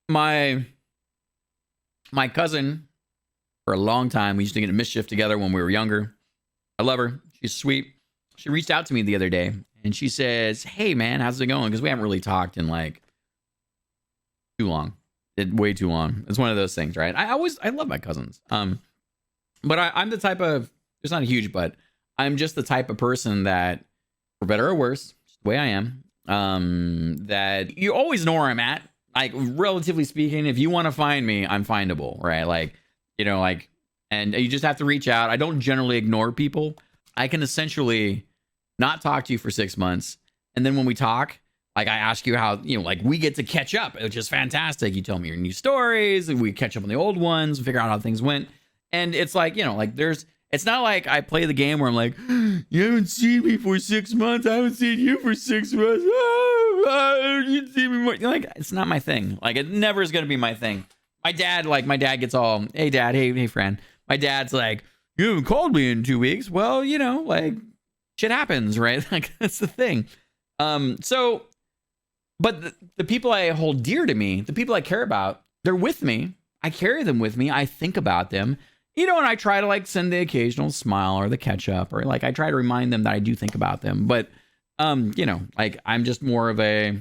My my cousin, for a long time, we used to get into mischief together when we were younger. I love her. She's sweet. She reached out to me the other day and she says, "Hey man, how's it going?" Because we haven't really talked in like too long. Way too long. It's one of those things, right? I love my cousins. But I'm the type of, it's not a huge but, I'm just the type of person that, for better or worse, just the way I am, that you always know where I'm at. Like, relatively speaking, if you want to find me, I'm findable, right? Like, like, and you just have to reach out. I don't generally ignore people. I can essentially not talk to you for 6 months. And then when we talk, like I ask you how, like we get to catch up, which is fantastic. You tell me your new stories, and we catch up on the old ones, figure out how things went. And it's like, like it's not like I play the game where I'm like, you haven't seen me for 6 months. I haven't seen you for 6 months. You see me more. Like, it's not my thing. Like, it never is going to be my thing. My dad gets all, hey dad, hey friend. My dad's like, you haven't called me in 2 weeks. Well, like shit happens, right? Like, that's the thing. But the people I hold dear to me, the people I care about, they're with me. I carry them with me. I think about them. And I try to like send the occasional smile or the catch up, or like I try to remind them that I do think about them. But, like I'm just more of a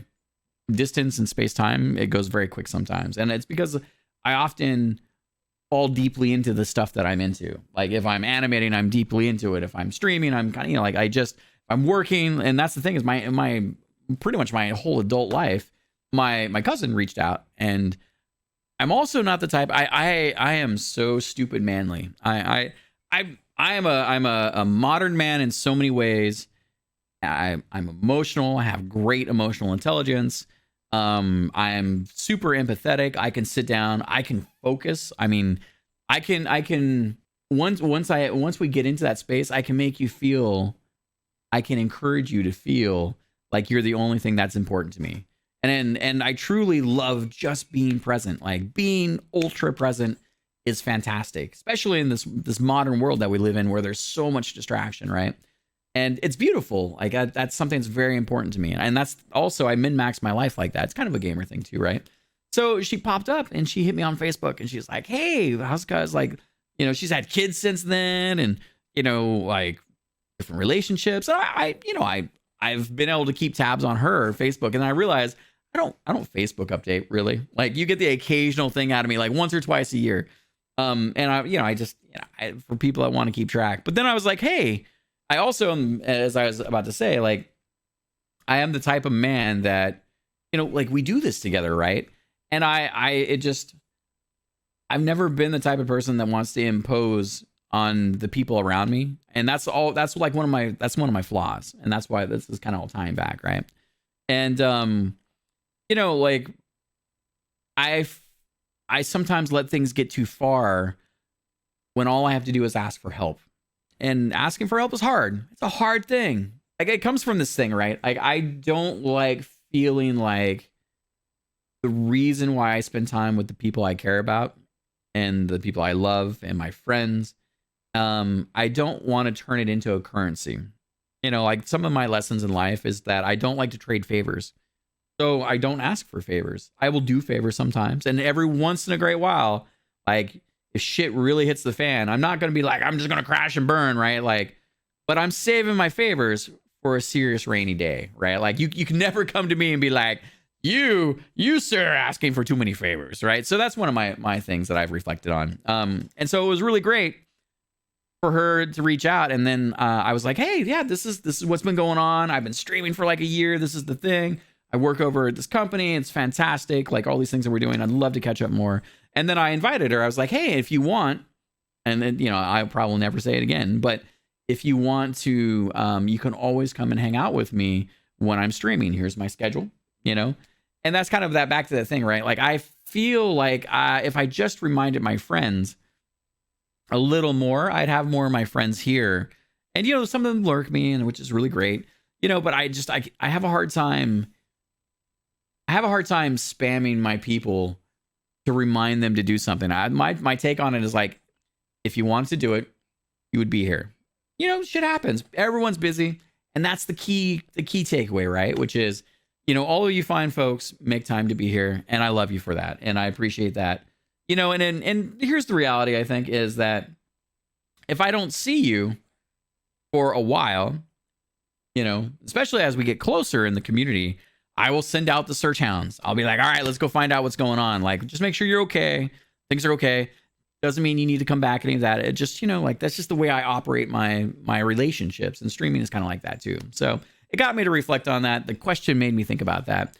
distance and space time. It goes very quick sometimes. And it's because I often fall deeply into the stuff that I'm into. Like if I'm animating, I'm deeply into it. If I'm streaming, I'm kind of, like I'm working. And that's the thing is my pretty much my whole adult life, my cousin reached out, and I'm also not the type. I am so stupid manly. I'm a modern man in so many ways. I'm emotional. I have great emotional intelligence. I am super empathetic. I can sit down. I can focus. I mean, I can once we get into that space, I can make you feel. I can encourage you to feel like you're the only thing that's important to me. And I truly love just being present. Like being ultra present is fantastic, especially in this modern world that we live in where there's so much distraction, right? And it's beautiful. Like that's something that's very important to me. And that's also, I min-max my life like that. It's kind of a gamer thing too, right? So she popped up and she hit me on Facebook and she's like, "Hey, how's guys?" Like, she's had kids since then, and like different relationships. And I've been able to keep tabs on her Facebook, and I realized I don't Facebook update really. Like you get the occasional thing out of me like once or twice a year. And for people that want to keep track. But then I was like, hey, I also am, as I was about to say, like I am the type of man that, like we do this together, right? And I've never been the type of person that wants to impose on the people around me. And that's like one of my flaws. And that's why this is kind of all tying back, right? And like I sometimes let things get too far when all I have to do is ask for help. And asking for help is hard. It's a hard thing. Like it comes from this thing, right? Like I don't like feeling like the reason why I spend time with the people I care about and the people I love and my friends, I don't want to turn it into a currency. Like some of my lessons in life is that I don't like to trade favors. So I don't ask for favors. I will do favors sometimes. And every once in a great while, like if shit really hits the fan, I'm not going to be like, I'm just going to crash and burn, right? Like, but I'm saving my favors for a serious rainy day, right? Like you can never come to me and be like, you sir, are asking for too many favors, right? So that's one of my things that I've reflected on. And so it was really great for her to reach out. And then I was like, hey, yeah, this is what's been going on. I've been streaming for like a year. This is the thing. I work over at this company. It's fantastic. Like all these things that we're doing. I'd love to catch up more. And then I invited her. I was like, hey, if you want, and then, I'll probably never say it again, but if you want to, you can always come and hang out with me when I'm streaming. Here's my schedule, and that's kind of that back to that thing, right? Like I feel like if I just reminded my friends a little more, I'd have more of my friends here. And, some of them lurk me, and which is really great, but I have a hard time. I have a hard time spamming my people to remind them to do something. My take on it is like, if you wanted to do it, you would be here. Shit happens. Everyone's busy. And that's the key takeaway, right? Which is you know, all of you fine folks make time to be here, and I love you for that, and I appreciate that. You know, and here's the reality, I think, is that if I don't see you for a while, you know, especially as we get closer in the community, I will send out the search hounds. I'll be like, all right, let's go find out what's going on. Like, just make sure you're okay. Things are okay. Doesn't mean you need to come back, any of that. It just, you know, like, that's just the way I operate my relationships, and streaming is kind of like that too. So it got me to reflect on that. The question made me think about that.